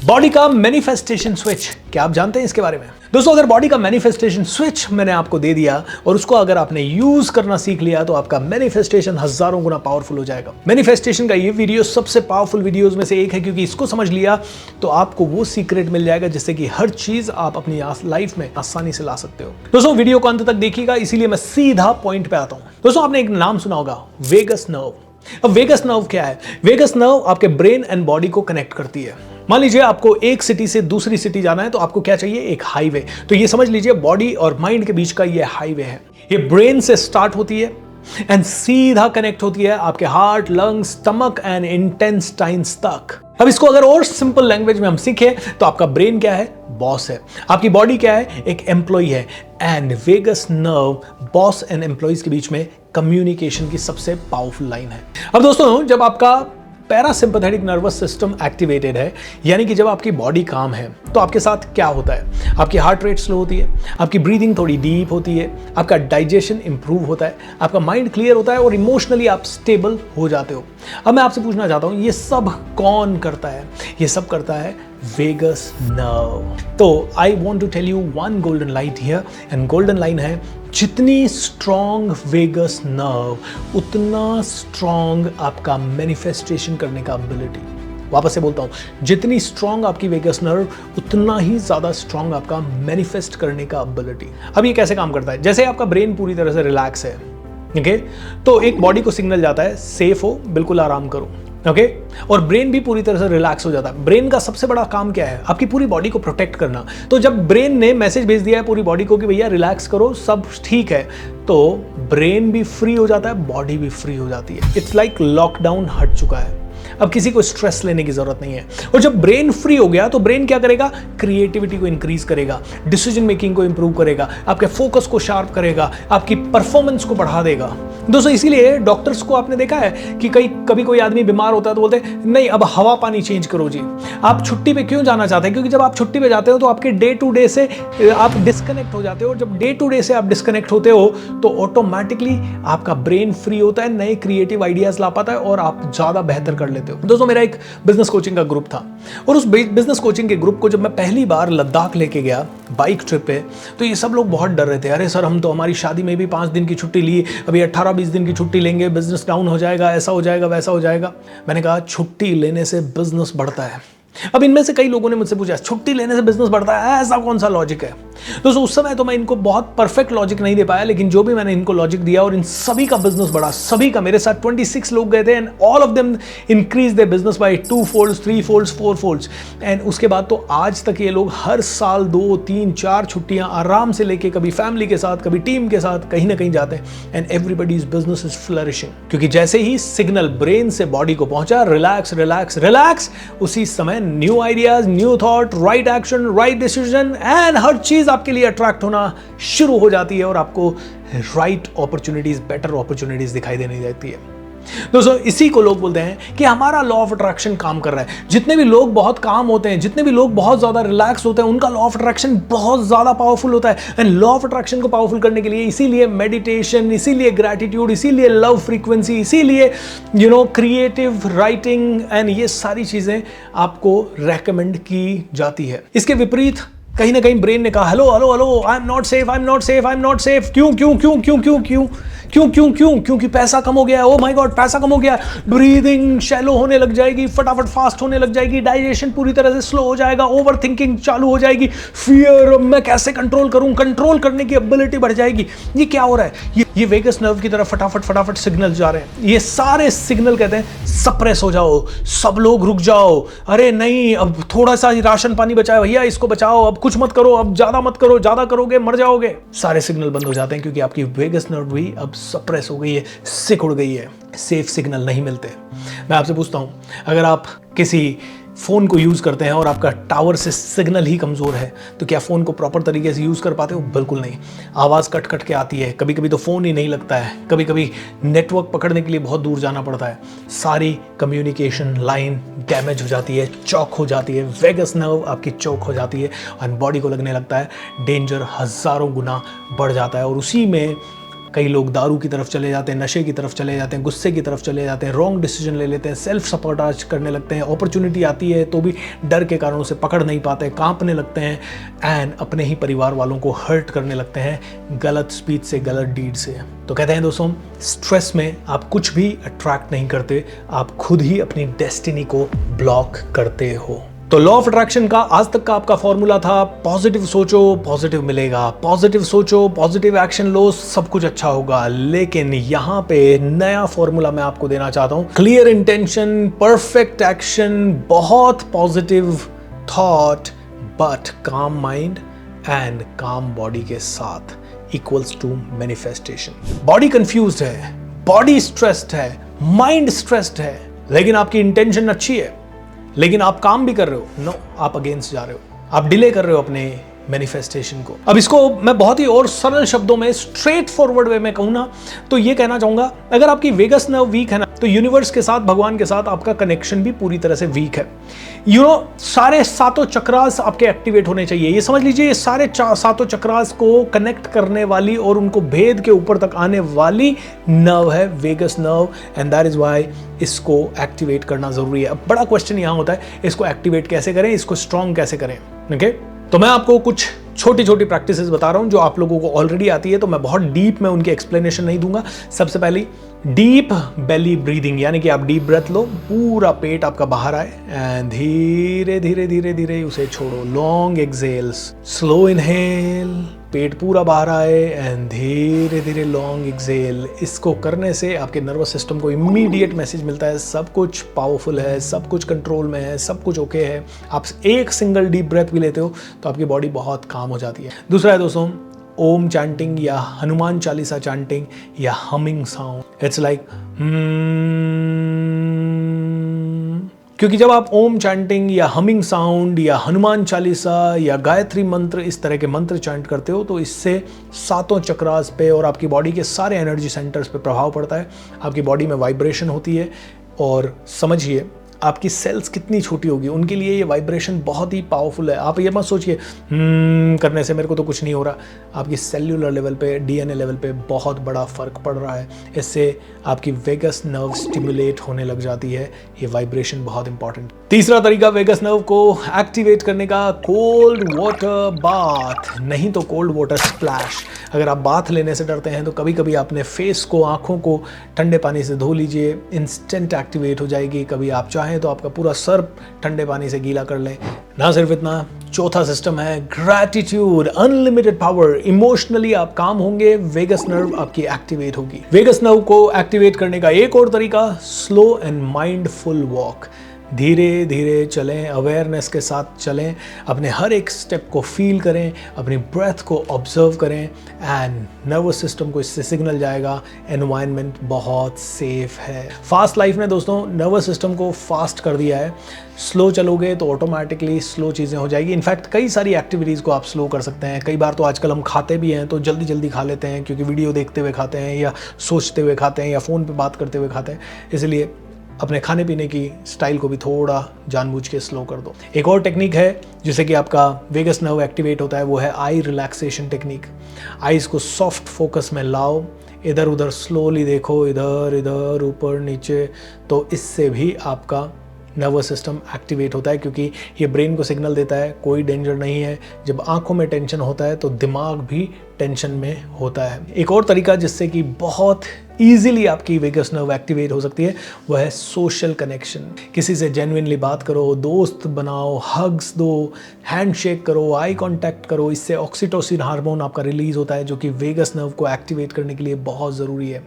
Body का manifestation switch, क्या आप जानते हैं इसके बारे में? दोस्तों, अगर बॉडी का मैनिफेस्टेशन स्विच मैंने आपको दे दिया और उसको अगर आपने यूज करना सीख लिया तो आपका मैनिफेस्टेशन हजारों गुना पावरफुल हो जाएगा। मैनिफेस्टेशन का ये वीडियो सबसे पावरफुल वीडियोस में से एक है, क्योंकि इसको समझ लिया तो आपको वो सीक्रेट मिल जाएगा जिससे कि हर चीज आप अपनी लाइफ में आसानी से ला सकते हो। दोस्तों, वीडियो को अंत तक देखिएगा, इसीलिए मैं सीधा पॉइंट पे आता हूं। दोस्तों, आपने एक नाम सुना होगा, वेगस नर्व। अब वेगस नर्व क्या है? वेगस नर्व आपके ब्रेन एंड बॉडी को कनेक्ट करती है। मान लीजिए आपको एक सिटी से दूसरी सिटी जाना है तो आपको क्या चाहिए? एक हाईवे। तो ये समझ लीजिए बॉडी और माइंड के बीच का ये हाईवे है। ये ब्रेन से स्टार्ट होती है एंड सीधा कनेक्ट होती है आपके heart, lungs, stomach and intestines तक। अब इसको अगर और सिंपल लैंग्वेज में हम सीखें तो आपका ब्रेन क्या है? बॉस है। आपकी बॉडी क्या है? एक एम्प्लॉय है। And vagus nerve boss and employees के बीच में कम्युनिकेशन की सबसे पावरफुल लाइन है। अब दोस्तों, जब आपका पैरासिम्पैथेटिक नर्वस सिस्टम एक्टिवेटेड है, यानी कि जब आपकी बॉडी काम है, तो आपके साथ क्या होता है? आपकी हार्ट रेट स्लो होती है, आपकी ब्रीदिंग थोड़ी डीप होती है, आपका डाइजेशन इंप्रूव होता है, आपका माइंड क्लियर होता है और इमोशनली आप स्टेबल हो जाते हो। अब मैं आपसे पूछना चाहता हूं, ये सब कौन करता है? ये सब करता है वेगस नर्व। तो I want to tell you one golden line here, and golden line है, जितनी स्ट्रॉन्ग वेगस नर्व उतना स्ट्रॉन्ग आपका मैनिफेस्टेशन करने का एबिलिटी। वापस से बोलता हूं, जितनी स्ट्रॉन्ग आपकी वेगस नर्व उतना ही ज्यादा स्ट्रॉन्ग आपका मैनिफेस्ट करने का एबिलिटी। अब ये कैसे काम करता है? जैसे आपका ब्रेन पूरी तरह से रिलैक्स है, ओके, तो एक बॉडी को सिग्नल जाता है सेफ हो, बिल्कुल आराम करो, ओके, और ब्रेन भी पूरी तरह से रिलैक्स हो जाता है। ब्रेन का सबसे बड़ा काम क्या है? आपकी पूरी बॉडी को प्रोटेक्ट करना। तो जब ब्रेन ने मैसेज भेज दिया है पूरी बॉडी को कि भैया रिलैक्स करो, सब ठीक है, तो ब्रेन भी फ्री हो जाता है, बॉडी भी फ्री हो जाती है। इट्स लाइक लॉकडाउन हट चुका है, अब किसी को स्ट्रेस लेने की जरूरत नहीं है। और जब ब्रेन फ्री हो गया तो ब्रेन क्या करेगा? क्रिएटिविटी को इंक्रीज करेगा, डिसीजन मेकिंग को इंप्रूव करेगा, आपके फोकस को शार्प करेगा, आपकी परफॉर्मेंस को बढ़ा देगा। दोस्तों, इसीलिए डॉक्टर्स को आपने देखा है कि कभी कोई आदमी बीमार होता है तो बोलते हैं नहीं, अब हवा पानी चेंज करो जी। आप छुट्टी पे क्यों जाना चाहते हैं? क्योंकि जब आप छुट्टी पे जाते हो तो आपके डे टू डे से आप डिस्कनेक्ट हो जाते हो, और जब डे टू डे से आप डिस्कनेक्ट होते हो तो ऑटोमेटिकली आपका ब्रेन फ्री होता है, नए क्रिएटिव आइडियाज ला पाता है और आप ज्यादा बेहतर कर लेते हो। दोस्तों, मेरा एक बिजनेस कोचिंग का ग्रुप था, और उस बिजनेस कोचिंग के ग्रुप को जब मैं पहली बार लद्दाख लेके गया बाइक ट्रिप पे, तो ये सब लोग बहुत डर रहे थे। अरे सर, हम तो हमारी शादी में भी 5 दिन की छुट्टी ली, अभी 18-20 दिन की छुट्टी लेंगे, बिजनेस डाउन हो जाएगा, ऐसा हो जाएगा, वैसा हो जाएगा। मैंने कहा छुट्टी लेने से बिजनेस बढ़ता है। अब इनमें से कई लोगों ने मुझसे पूछा छुट्टी लेने से बिजनेस बढ़ता है, ऐसा कौन सा लॉजिक है? दोस्तों, उस समय तो मैं इनको बहुत परफेक्ट लॉजिक नहीं दे पाया, लेकिन जो भी मैंने इनको लॉजिक दिया और इन सभी का बिजनेस बढ़ा, सभी का। मेरे साथ 26 लोग गए थे and all of them increase their business by 2 folds, 3 folds, 4 folds. And उसके बाद तो आज तक ये लोग हर साल 2, 3, 4 छुट्टियां आराम से लेके, कभी फैमिली के साथ, कभी टीम के साथ कहीं ना कहीं जाते हैं, and everybody's business is flourishing. क्योंकि जैसे ही सिग्नल ब्रेन से बॉडी को पहुंचा, रिलैक्स रिलैक्स रिलैक्स, उसी समय new ideas, new thought, right action, right decision, and हर चीज आपके लिए अट्रैक्ट होना शुरू हो जाती है और आपको राइट अपॉर्चुनिटीज, बेटर अपॉर्चुनिटीज दिखाई देने लगती है। दोस्तों, इसी को लोग बोलते हैं कि हमारा लॉ ऑफ अट्रैक्शन काम कर रहा है। जितने भी लोग बहुत काम होते हैं, जितने भी लोग बहुत ज्यादा रिलैक्स होते हैं, उनका लॉ ऑफ अट्रैक्शन बहुत ज्यादा पावरफुल होता है। एंड लॉ ऑफ अट्रैक्शन को पावरफुल करने के लिए इसीलिए मेडिटेशन, इसीलिए ग्रैटिट्यूड, इसीलिए लव फ्रीक्वेंसी, इसीलिए क्रिएटिव राइटिंग एंड ये सारी चीजें आपको रेकमेंड की जाती है। इसके विपरीत कहीं ना कहीं ब्रेन ने कहा hello hello hello, I am not safe, I am not safe, I am not safe. क्यों क्यों क्यों क्यों क्यों क्यों क्यों क्यों क्यों? क्योंकि पैसा कम हो गया है। ओ माय गॉड, पैसा कम हो गया, ब्रीदिंग शैलो होने लग जाएगी, फटाफट फास्ट होने लग जाएगी, डाइजेशन पूरी तरह से स्लो हो जाएगा, ओवर थिंकिंग चालू हो जाएगी, फियर, मैं कैसे कंट्रोल करूं, कंट्रोल करने की एबिलिटी बढ़ जाएगी। ये क्या हो रहा है? ये वेगस नर्व की तरफ फटाफट फटाफट सिग्नल जा रहे हैं। ये सारे सिग्नल कहते हैं सप्रेस हो जाओ, सब लोग रुक जाओ, अरे नहीं, अब थोड़ा सा राशन पानी बचाओ भैया, इसको बचाओ, अब कुछ मत करो, अब ज्यादा मत करो, ज्यादा करोगे मर जाओगे। सारे सिग्नल बंद हो जाते हैं क्योंकि आपकी वेगस नर्व भी अब सप्रेस हो गई है, सिक उड़ गई है, सेफ सिग्नल नहीं मिलते। मैं आपसे पूछता हूं, अगर आप किसी फ़ोन को यूज़ करते हैं और आपका टावर से सिग्नल ही कमज़ोर है, तो क्या फ़ोन को प्रॉपर तरीके से यूज़ कर पाते हो? बिल्कुल नहीं। आवाज़ कट कट के आती है, कभी कभी तो फ़ोन ही नहीं लगता है, कभी कभी नेटवर्क पकड़ने के लिए बहुत दूर जाना पड़ता है। सारी कम्युनिकेशन लाइन डैमेज हो जाती है, चौक हो जाती है, वेगस नर्व आपकी चौक हो जाती है और बॉडी को लगने लगता है डेंजर हज़ारों गुना बढ़ जाता है। और उसी में कई लोग दारू की तरफ चले जाते हैं, नशे की तरफ चले जाते हैं, गुस्से की तरफ चले जाते हैं, रॉन्ग डिसीजन ले लेते हैं, सेल्फ सपोर्टाज करने लगते हैं, अपॉर्चुनिटी आती है तो भी डर के कारण उसे पकड़ नहीं पाते, कांपने लगते हैं एंड अपने ही परिवार वालों को हर्ट करने लगते हैं गलत स्पीच से, गलत डीड से। तो कहते हैं दोस्तों, स्ट्रेस में आप कुछ भी अट्रैक्ट नहीं करते, आप खुद ही अपनी डेस्टिनी को ब्लॉक करते हो। तो लॉ ऑफ अट्रैक्शन का आज तक का आपका फॉर्मूला था, पॉजिटिव सोचो पॉजिटिव मिलेगा, पॉजिटिव सोचो पॉजिटिव एक्शन लो, सब कुछ अच्छा होगा। लेकिन यहां पे नया फॉर्मूला मैं आपको देना चाहता हूं, क्लियर इंटेंशन, परफेक्ट एक्शन, बहुत positive thought but calm mind and calm body के साथ equals to manifestation. Body confused है, बॉडी स्ट्रेस्ड है, माइंड स्ट्रेस्ड है, लेकिन आपकी इंटेंशन अच्छी है, लेकिन आप काम भी कर रहे हो, नो, आप अगेंस्ट जा रहे हो, आप डिले कर रहे हो अपने मैनिफेस्टेशन को। अब इसको मैं बहुत ही और सरल शब्दों में, स्ट्रेट फॉरवर्ड वे में कहूं ना, तो ये कहना चाहूंगा, अगर आपकी वेगस नर्व वीक है ना, तो यूनिवर्स के साथ, भगवान के साथ आपका कनेक्शन भी पूरी तरह से वीक है। सारे सातों चक्रास आपके एक्टिवेट होने चाहिए। ये समझ लीजिए, ये सारे सातों चक्रास को कनेक्ट करने वाली और उनको भेद के ऊपर तक आने वाली नर्व है vagus nerve, and that is why इसको एक्टिवेट करना जरूरी है। अब बड़ा क्वेश्चन यहां होता है, इसको एक्टिवेट कैसे करें, इसको स्ट्रॉन्ग कैसे करें। ओके, तो मैं आपको कुछ छोटी छोटी प्रैक्टिसेस बता रहा हूं जो आप लोगों को ऑलरेडी आती है, तो मैं बहुत डीप में उनकी एक्सप्लेनेशन नहीं दूंगा। सबसे पहली, डीप बेली ब्रीदिंग, यानी कि आप डीप ब्रेथ लो, पूरा पेट आपका बाहर आए एंड धीरे धीरे धीरे धीरे उसे छोड़ो। लॉन्ग एक्सेल्स, स्लो इनहेल, पेट पूरा बाहर आए एंड धीरे धीरे लॉन्ग एक्सेल। इसको करने से आपके नर्वस सिस्टम को इमीडिएट मैसेज मिलता है, सब कुछ पावरफुल है, सब कुछ कंट्रोल में है, सब कुछ ओके है। आप एक सिंगल डीप ब्रेथ भी लेते हो तो आपकी बॉडी बहुत काम हो जाती है। दूसरा है दोस्तों, ओम चैंटिंग या हनुमान चालीसा चैंटिंग या हमिंग साउंड। इट्स लाइक क्योंकि जब आप ओम चैंटिंग या हमिंग साउंड या हनुमान चालीसा या गायत्री मंत्र, इस तरह के मंत्र चैंट करते हो, तो इससे सातों चक्रास पे और आपकी बॉडी के सारे एनर्जी सेंटर्स पे प्रभाव पड़ता है। आपकी बॉडी में वाइब्रेशन होती है, और समझिए आपकी सेल्स कितनी छोटी होगी, उनके लिए ये वाइब्रेशन बहुत ही पावरफुल है। आप ये मत सोचिए करने से मेरे को तो कुछ नहीं हो रहा, आपकी सेल्यूलर लेवल पे, डीएनए लेवल पे बहुत बड़ा फर्क पड़ रहा है। इससे आपकी वेगस नर्व स्टिमुलेट होने लग जाती है, ये वाइब्रेशन बहुत इंपॉर्टेंट। तीसरा तरीका वेगस नर्व को एक्टिवेट करने का, कोल्ड वाटर बाथ, नहीं तो कोल्ड वाटर स्प्लैश। अगर आप बाथ लेने से डरते हैं तो कभी कभी अपने फेस को, आंखों को ठंडे पानी से धो लीजिए, इंस्टेंट एक्टिवेट हो जाएगी। कभी आप चाहें तो आपका पूरा सर ठंडे पानी से गीला कर लें। ना सिर्फ इतना, चौथा सिस्टम है ग्रैटिट्यूड, अनलिमिटेड पावर। इमोशनली आप काम होंगे, वेगस नर्व आपकी एक्टिवेट होगी। वेगस नर्व को एक्टिवेट करने का एक और तरीका, स्लो एंड माइंडफुल वॉक। धीरे धीरे चलें, अवेयरनेस के साथ चलें, अपने हर एक स्टेप को फील करें, अपनी ब्रेथ को ऑब्जर्व करें एंड नर्वस सिस्टम को इससे सिग्नल जाएगा एनवायरनमेंट बहुत सेफ है। फास्ट लाइफ ने दोस्तों नर्वस सिस्टम को फास्ट कर दिया है। स्लो चलोगे तो ऑटोमेटिकली स्लो चीज़ें हो जाएगी। इनफैक्ट कई सारी एक्टिविटीज़ को आप स्लो कर सकते हैं। कई बार तो आजकल हम खाते भी हैं तो जल्दी जल्दी खा लेते हैं, क्योंकि वीडियो देखते हुए खाते हैं या सोचते हुए खाते हैं या फ़ोन पे बात करते हुए खाते हैं। इसलिए अपने खाने पीने की स्टाइल को भी थोड़ा जानबूझ के स्लो कर दो। एक और टेक्निक है जिससे कि आपका वेगस नर्व एक्टिवेट होता है, वो है आई रिलैक्सेशन टेक्निक। आईज को सॉफ्ट फोकस में लाओ, इधर उधर स्लोली देखो, इधर इधर ऊपर नीचे, तो इससे भी आपका नर्वस सिस्टम एक्टिवेट होता है, क्योंकि ये ब्रेन को सिग्नल देता है कोई डेंजर नहीं है। जब आंखों में टेंशन होता है तो दिमाग भी टेंशन में होता है। एक और तरीका जिससे कि बहुत ईजिली आपकी वेगस नर्व एक्टिवेट हो सकती है, वह है सोशल कनेक्शन। किसी से जेन्युइनली बात करो, दोस्त बनाओ, हग्स दो, हैंडशेक करो, आई कांटेक्ट करो। इससे ऑक्सीटोसिन हार्मोन आपका रिलीज होता है, जो कि वेगस नर्व को एक्टिवेट करने के लिए बहुत ज़रूरी है।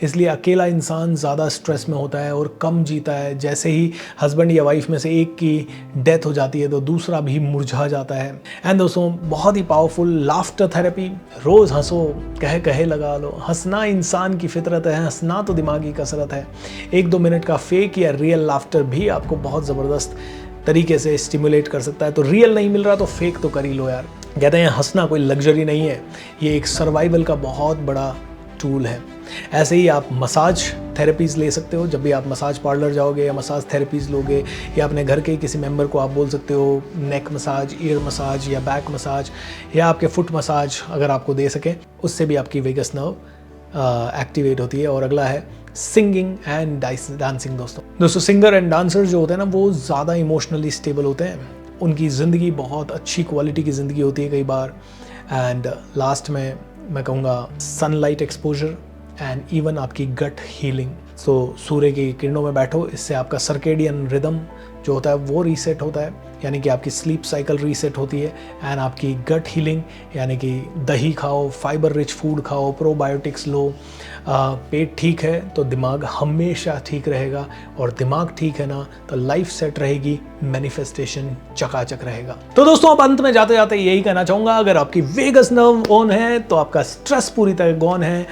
इसलिए अकेला इंसान ज़्यादा स्ट्रेस में होता है और कम जीता है। जैसे ही हस्बैंड या वाइफ में से एक की डेथ हो जाती है तो दूसरा भी मुरझा जाता है। एंड दोस्तों, बहुत ही पावरफुल लाफ्टर थेरेपी। रोज़ हंसो, कहे कहे लगा लो। हंसना इंसान की फितरत है, हंसना तो दिमागी कसरत है। 1-2 मिनट का फेक या रियल लाफ्टर भी आपको बहुत ज़बरदस्त तरीके से स्टिमुलेट कर सकता है। तो रियल नहीं मिल रहा तो फेक तो कर ही लो यार। कहते हैं हंसना कोई लग्जरी नहीं है, ये एक सर्वाइवल का बहुत बड़ा टूल है। ऐसे ही आप मसाज थेरेपीज़ ले सकते हो। जब भी आप मसाज पार्लर जाओगे या मसाज थेरेपीज़ लोगे, या अपने घर के किसी मेंबर को आप बोल सकते हो नेक मसाज, ईयर मसाज या बैक मसाज या आपके फुट मसाज अगर आपको दे सकें, उससे भी आपकी वेगस नर्व एक्टिवेट होती है। और अगला है सिंगिंग एंड डांसिंग। दोस्तों सिंगर एंड डांसर जो होते हैं ना, वो ज़्यादा इमोशनली स्टेबल होते हैं, उनकी ज़िंदगी बहुत अच्छी क्वालिटी की ज़िंदगी होती है कई बार। एंड लास्ट में मैं कहूँगा सनलाइट एक्सपोजर एंड इवन आपकी गट हीलिंग। सो सूर्य की किरणों में बैठो, इससे आपका सर्केडियन रिदम जो होता है वो रीसेट होता है, यानी कि आपकी स्लीप साइकिल रीसेट होती है। एंड आपकी गट हीलिंग, यानी कि दही खाओ, फाइबर रिच फूड खाओ, प्रोबायोटिक्स लो, पेट ठीक है तो दिमाग हमेशा ठीक रहेगा, और दिमाग ठीक है ना तो लाइफ सेट रहेगी, मैनिफेस्टेशन चकाचक रहेगा। तो दोस्तों अब अंत में जाते जाते यही कहना चाहूँगा, अगर आपकी वेगस नर्व ऑन है तो आपका स्ट्रेस पूरी तरह गॉन है।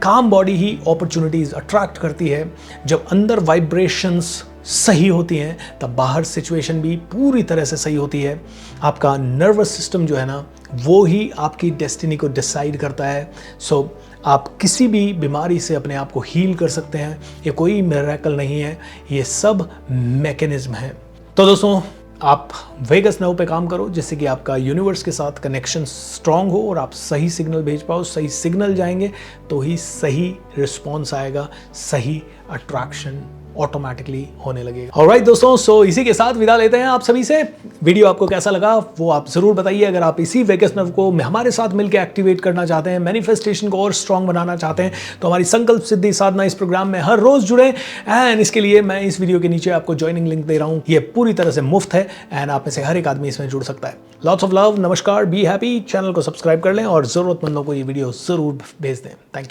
काम बॉडी ही अपॉर्चुनिटीज अट्रैक्ट करती है। जब अंदर वाइब्रेशंस सही होती हैं तब बाहर सिचुएशन भी पूरी तरह से सही होती है। आपका नर्वस सिस्टम जो है ना, वो ही आपकी डेस्टिनी को डिसाइड करता है। सो आप किसी भी बीमारी से अपने आप को हील कर सकते हैं। ये कोई मिरेकल नहीं है, ये सब मैकेनिज्म है। तो दोस्तों आप वेगस नर्व पे काम करो, जिससे कि आपका यूनिवर्स के साथ कनेक्शन स्ट्रांग हो और आप सही सिग्नल भेज पाओ। सही सिग्नल जाएंगे तो ही सही रिस्पॉन्स आएगा, सही अट्रैक्शन ऑटोमेटिकली होने लगेगा। ऑलराइट दोस्तों, सो इसी के साथ विदा लेते हैं आप सभी से। वीडियो आपको कैसा लगा वो आप जरूर बताइए। अगर आप इसी वेगस नर्व को हमारे साथ मिलकर एक्टिवेट करना चाहते हैं, मैनिफेस्टेशन को और स्ट्रांग बनाना चाहते हैं, तो हमारी संकल्प सिद्धि साधना इस प्रोग्राम में हर रोज जुड़े। एंड इसके लिए मैं इस वीडियो के नीचे आपको ज्वाइनिंग लिंक दे रहा हूं। ये पूरी तरह से मुफ्त है एंड आप में से हर एक आदमी इसमें जुड़ सकता है। लॉट्स ऑफ लव, नमस्कार, बी हैप्पी। चैनल को सब्सक्राइब कर लें और जरूरतमंदों को ये वीडियो जरूर भेज दें। Thank you.